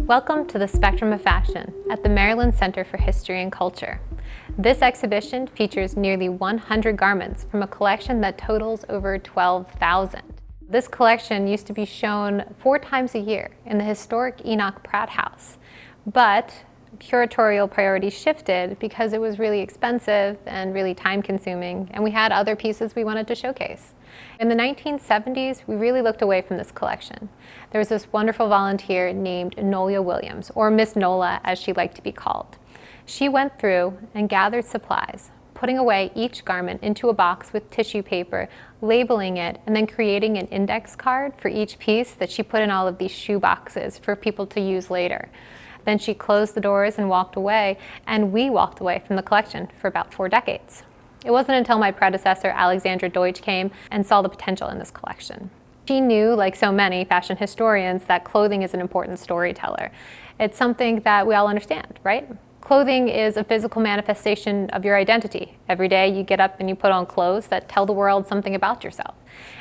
Welcome to the Spectrum of Fashion at the Maryland Center for History and Culture. This exhibition features nearly 100 garments from a collection that totals over 12,000. This collection used to be shown 4 times a year in the historic Enoch Pratt House, but curatorial priorities shifted because it was really expensive and really time-consuming, and we had other pieces we wanted to showcase. In the 1970s, we really looked away from this collection. There was this wonderful volunteer named Nola Williams, or Miss Nola as she liked to be called. She went through and gathered supplies, putting away each garment into a box with tissue paper, labeling it, and then creating an index card for each piece that she put in all of these shoe boxes for people to use later. Then she closed the doors and walked away, and we walked away from the collection for about 4 decades. It wasn't until my predecessor, Alexandra Deutsch, came and saw the potential in this collection. She knew, like so many fashion historians, that clothing is an important storyteller. It's something that we all understand, right? Clothing is a physical manifestation of your identity. Every day you get up and you put on clothes that tell the world something about yourself.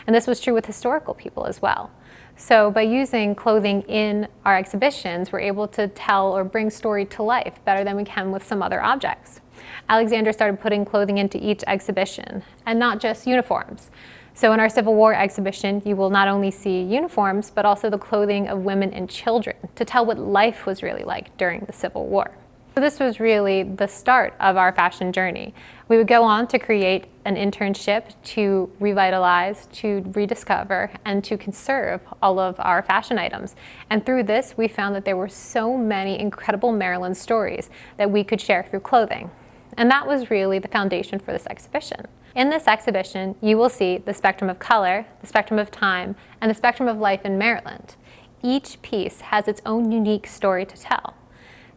And this was true with historical people as well. So by using clothing in our exhibitions, we're able to tell or bring story to life better than we can with some other objects. Alexandra started putting clothing into each exhibition, and not just uniforms. So in our Civil War exhibition, you will not only see uniforms, but also the clothing of women and children to tell what life was really like during the Civil War. So this was really the start of our fashion journey. We would go on to create an internship to revitalize, to rediscover, and to conserve all of our fashion items. And through this, we found that there were so many incredible Maryland stories that we could share through clothing. And that was really the foundation for this exhibition. In this exhibition, you will see the spectrum of color, the spectrum of time, and the spectrum of life in Maryland. Each piece has its own unique story to tell,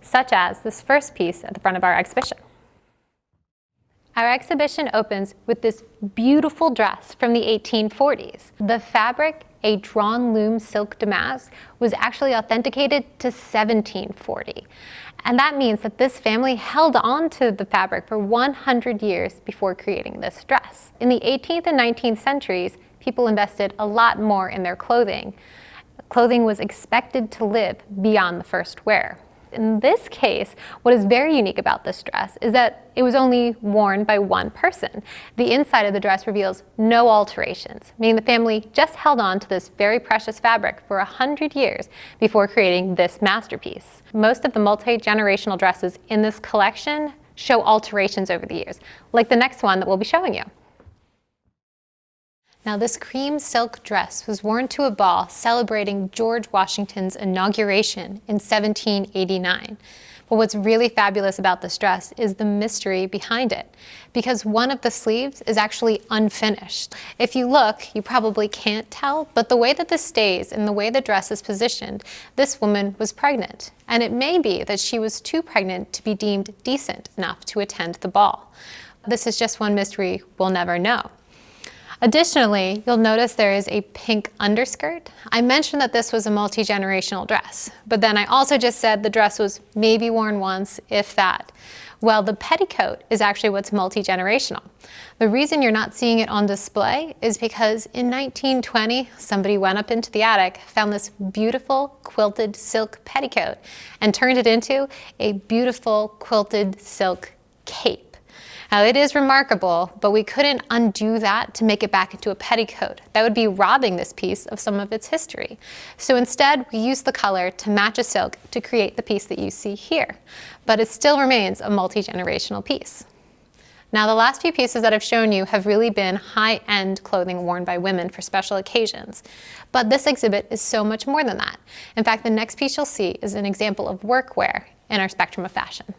such as this first piece at the front of our exhibition. Our exhibition opens with this beautiful dress from the 1840s. The fabric, a drawn loom silk damask, was actually authenticated to 1740. And that means that this family held on to the fabric for 100 years before creating this dress. In the 18th and 19th centuries, people invested a lot more in their clothing. Clothing was expected to live beyond the first wear. In this case, what is very unique about this dress is that it was only worn by one person. The inside of the dress reveals no alterations, meaning the family just held on to this very precious fabric for 100 years before creating this masterpiece. Most of the multi-generational dresses in this collection show alterations over the years, like the next one that we'll be showing you. Now, this cream silk dress was worn to a ball celebrating George Washington's inauguration in 1789. But what's really fabulous about this dress is the mystery behind it, because one of the sleeves is actually unfinished. If you look, you probably can't tell, but the way that this stays and the way the dress is positioned, this woman was pregnant. And it may be that she was too pregnant to be deemed decent enough to attend the ball. This is just one mystery we'll never know. Additionally, you'll notice there is a pink underskirt. I mentioned that this was a multi-generational dress, but then I also just said the dress was maybe worn once, if that. Well, the petticoat is actually what's multi-generational. The reason you're not seeing it on display is because in 1920, somebody went up into the attic, found this beautiful quilted silk petticoat, and turned it into a beautiful quilted silk cape. Now, it is remarkable, but we couldn't undo that to make it back into a petticoat. That would be robbing this piece of some of its history. So instead, we used the color to match a silk to create the piece that you see here. But it still remains a multi-generational piece. Now, the last few pieces that I've shown you have really been high-end clothing worn by women for special occasions. But this exhibit is so much more than that. In fact, the next piece you'll see is an example of workwear in our spectrum of fashion.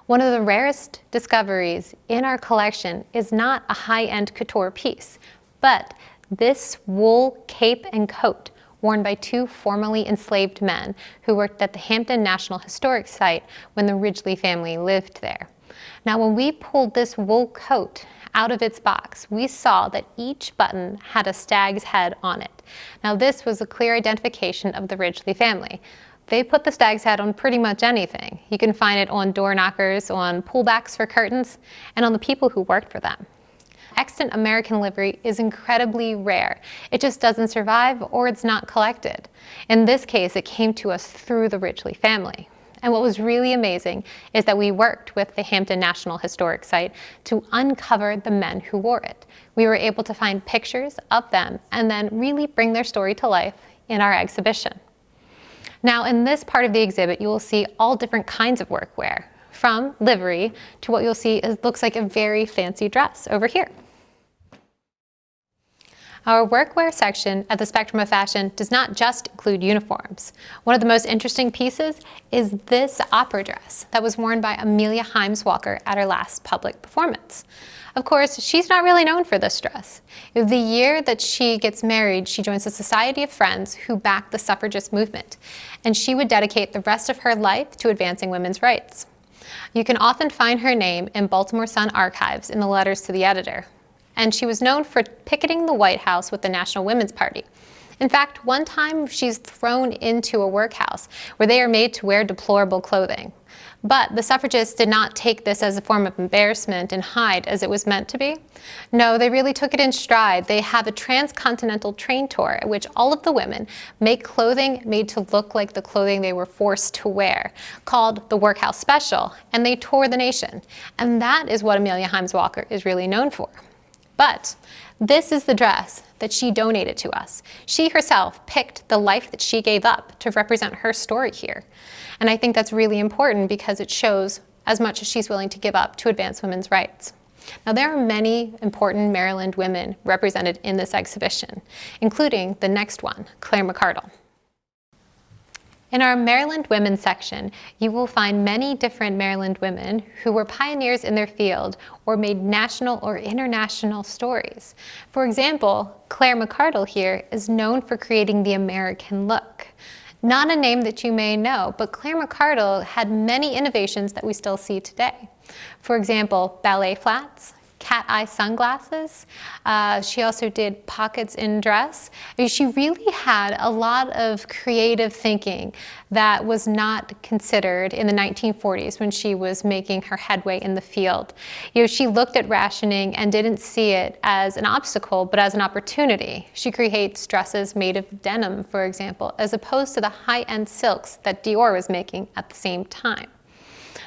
One of the rarest discoveries in our collection is not a high-end couture piece, but this wool cape and coat worn by 2 formerly enslaved men who worked at the Hampton National Historic Site when the Ridgely family lived there. Now, when we pulled this wool coat out of its box, we saw that each button had a stag's head on it. Now, this was a clear identification of the Ridgely family. They put the stag's head on pretty much anything. You can find it on door knockers, on pullbacks for curtains, and on the people who worked for them. extant American livery is incredibly rare. It just doesn't survive, or it's not collected. In this case, it came to us through the Ridgely family. And what was really amazing is that we worked with the Hampton National Historic Site to uncover the men who wore it. We were able to find pictures of them and then really bring their story to life in our exhibition. Now, in this part of the exhibit, you will see all different kinds of workwear, from livery to what you'll see looks like a very fancy dress over here. Our workwear section at the Spectrum of Fashion does not just include uniforms. One of the most interesting pieces is this opera dress that was worn by Amelia Himes Walker at her last public performance. Of course, she's not really known for this dress. The year that she gets married, she joins the Society of Friends who back the suffragist movement, and she would dedicate the rest of her life to advancing women's rights. You can often find her name in Baltimore Sun archives in the letters to the editor. And she was known for picketing the White House with the National Women's Party. In fact, one time she's thrown into a workhouse where they are made to wear deplorable clothing. But the suffragists did not take this as a form of embarrassment and hide as it was meant to be. No, they really took it in stride. They have a transcontinental train tour at which all of the women make clothing made to look like the clothing they were forced to wear, called the Workhouse Special, and they tour the nation. And that is what Amelia Himes Walker is really known for. But this is the dress that she donated to us. She herself picked the life that she gave up to represent her story here. And I think that's really important because it shows as much as she's willing to give up to advance women's rights. Now, there are many important Maryland women represented in this exhibition, including the next one, Claire McCardle. In our Maryland Women section, you will find many different Maryland women who were pioneers in their field or made national or international stories. For example, Claire McCardle here is known for creating the American look. Not a name that you may know, but Claire McCardle had many innovations that we still see today. For example, ballet flats, cat eye sunglasses. She also did pockets in dress. I mean, she really had a lot of creative thinking that was not considered in the 1940s when she was making her headway in the field. She looked at rationing and didn't see it as an obstacle, but as an opportunity. She creates dresses made of denim, for example, as opposed to the high-end silks that Dior was making at the same time.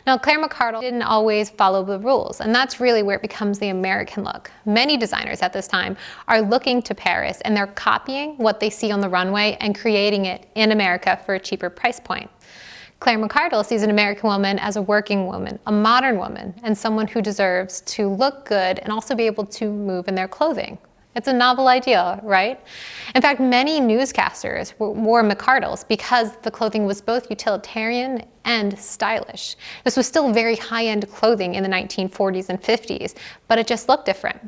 Now, Claire McCardle didn't always follow the rules, and that's really where it becomes the American look. Many designers at this time are looking to Paris, and they're copying what they see on the runway and creating it in America for a cheaper price point. Claire McCardle sees an American woman as a working woman, a modern woman, and someone who deserves to look good and also be able to move in their clothing. It's a novel idea, right? In fact, many newscasters wore McCardles because the clothing was both utilitarian and stylish. This was still very high-end clothing in the 1940s and 50s, but it just looked different.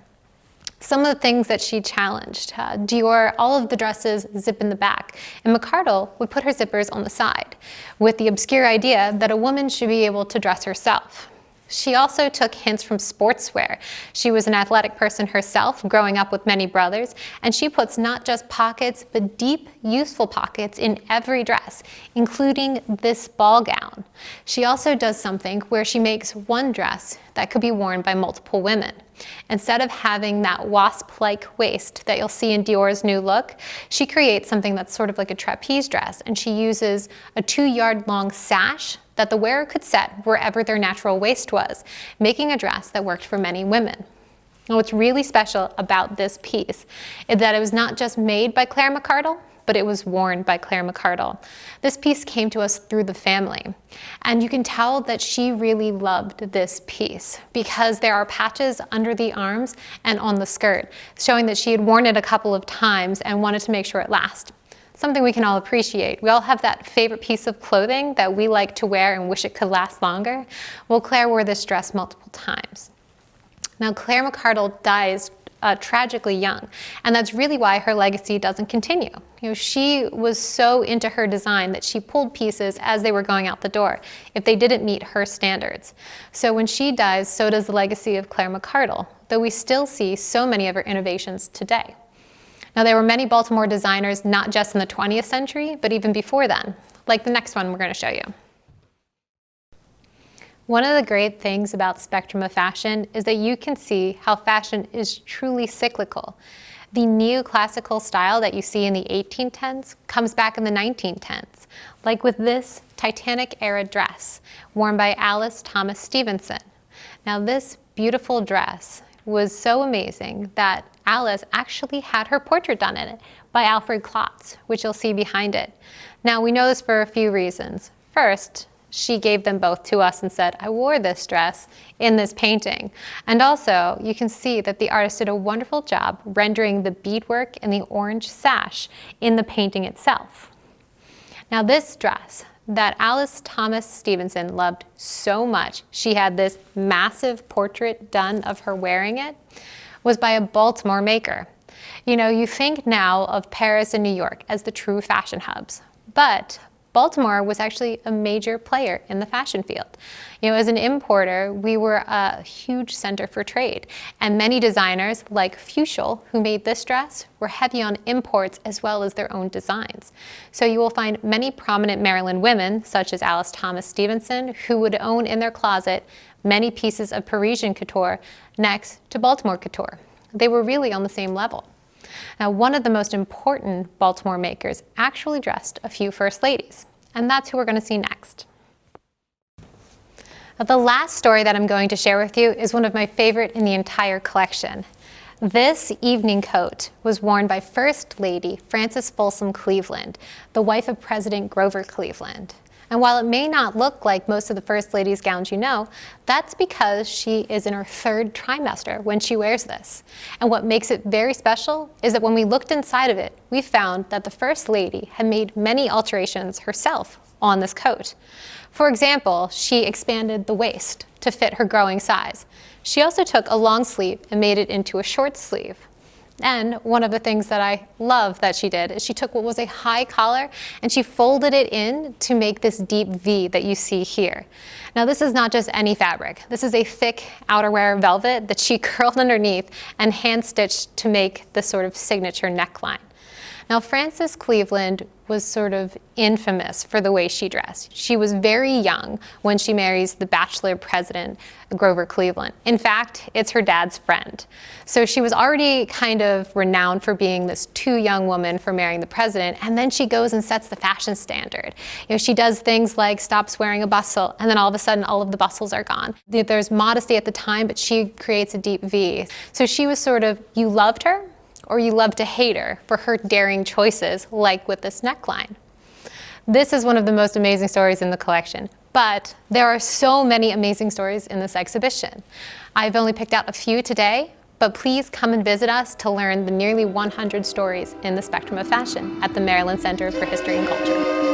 Some of the things that she challenged, Dior, all of the dresses zip in the back, and McCardle would put her zippers on the side, with the obscure idea that a woman should be able to dress herself. She also took hints from sportswear. She was an athletic person herself, growing up with many brothers, and she puts not just pockets, but deep, useful pockets in every dress, including this ball gown. She also does something where she makes one dress that could be worn by multiple women. Instead of having that wasp-like waist that you'll see in Dior's new look, she creates something that's sort of like a trapeze dress, and she uses a 2-yard-long sash that the wearer could set wherever their natural waist was, making a dress that worked for many women. Now, what's really special about this piece is that it was not just made by Claire McCardle, but it was worn by Claire McCardle. This piece came to us through the family, and you can tell that she really loved this piece because there are patches under the arms and on the skirt, showing that she had worn it a couple of times and wanted to make sure it lasts. Something we can all appreciate. We all have that favorite piece of clothing that we like to wear and wish it could last longer. Well, Claire wore this dress multiple times. Now, Claire McCardle dies tragically young, and that's really why her legacy doesn't continue. She was so into her design that she pulled pieces as they were going out the door if they didn't meet her standards. So when she dies, so does the legacy of Claire McCardle, though we still see so many of her innovations today. Now, there were many Baltimore designers, not just in the 20th century, but even before then, like the next one we're going to show you. One of the great things about Spectrum of Fashion is that you can see how fashion is truly cyclical. The neoclassical style that you see in the 1810s comes back in the 1910s, like with this Titanic-era dress worn by Alice Thomas Stevenson. Now, this beautiful dress was so amazing that Alice actually had her portrait done in it by Alfred Klotz, which you'll see behind it. Now, we know this for a few reasons. First, she gave them both to us and said, I wore this dress in this painting. And also, you can see that the artist did a wonderful job rendering the beadwork and the orange sash in the painting itself. Now, this dress that Alice Thomas Stevenson loved so much, she had this massive portrait done of her wearing it, was by a Baltimore maker. You know, you think now of Paris and New York as the true fashion hubs, but Baltimore was actually a major player in the fashion field. You know, as an importer, we were a huge center for trade, and many designers like Fuchsial, who made this dress, were heavy on imports as well as their own designs. So you will find many prominent Maryland women, such as Alice Thomas Stevenson, who would own in their closet many pieces of Parisian couture next to Baltimore couture. They were really on the same level. Now, one of the most important Baltimore makers actually dressed a few first ladies, and that's who we're going to see next. Now, the last story that I'm going to share with you is one of my favorite in the entire collection. This evening coat was worn by First Lady Frances Folsom Cleveland, the wife of President Grover Cleveland. And while it may not look like most of the First Lady's gowns you know, that's because she is in her third trimester when she wears this. And what makes it very special is that when we looked inside of it, we found that the First Lady had made many alterations herself on this coat. For example, she expanded the waist to fit her growing size. She also took a long sleeve and made it into a short sleeve. And one of the things that I love that she did is she took what was a high collar and she folded it in to make this deep V that you see here. Now, this is not just any fabric. This is a thick outerwear velvet that she curled underneath and hand stitched to make the sort of signature neckline. Now, Frances Cleveland was sort of infamous for the way she dressed. She was very young when she marries the bachelor president, Grover Cleveland. In fact, it's her dad's friend. So she was already kind of renowned for being this too young woman for marrying the president, and then she goes and sets the fashion standard. You know, she does things like stops wearing a bustle, and then all of a sudden all of the bustles are gone. There's modesty at the time, but she creates a deep V. So she was sort of, you loved her, or you love to hate her for her daring choices, like with this neckline. This is one of the most amazing stories in the collection, but there are so many amazing stories in this exhibition. I've only picked out a few today, but please come and visit us to learn the nearly 100 stories in the Spectrum of Fashion at the Maryland Center for History and Culture.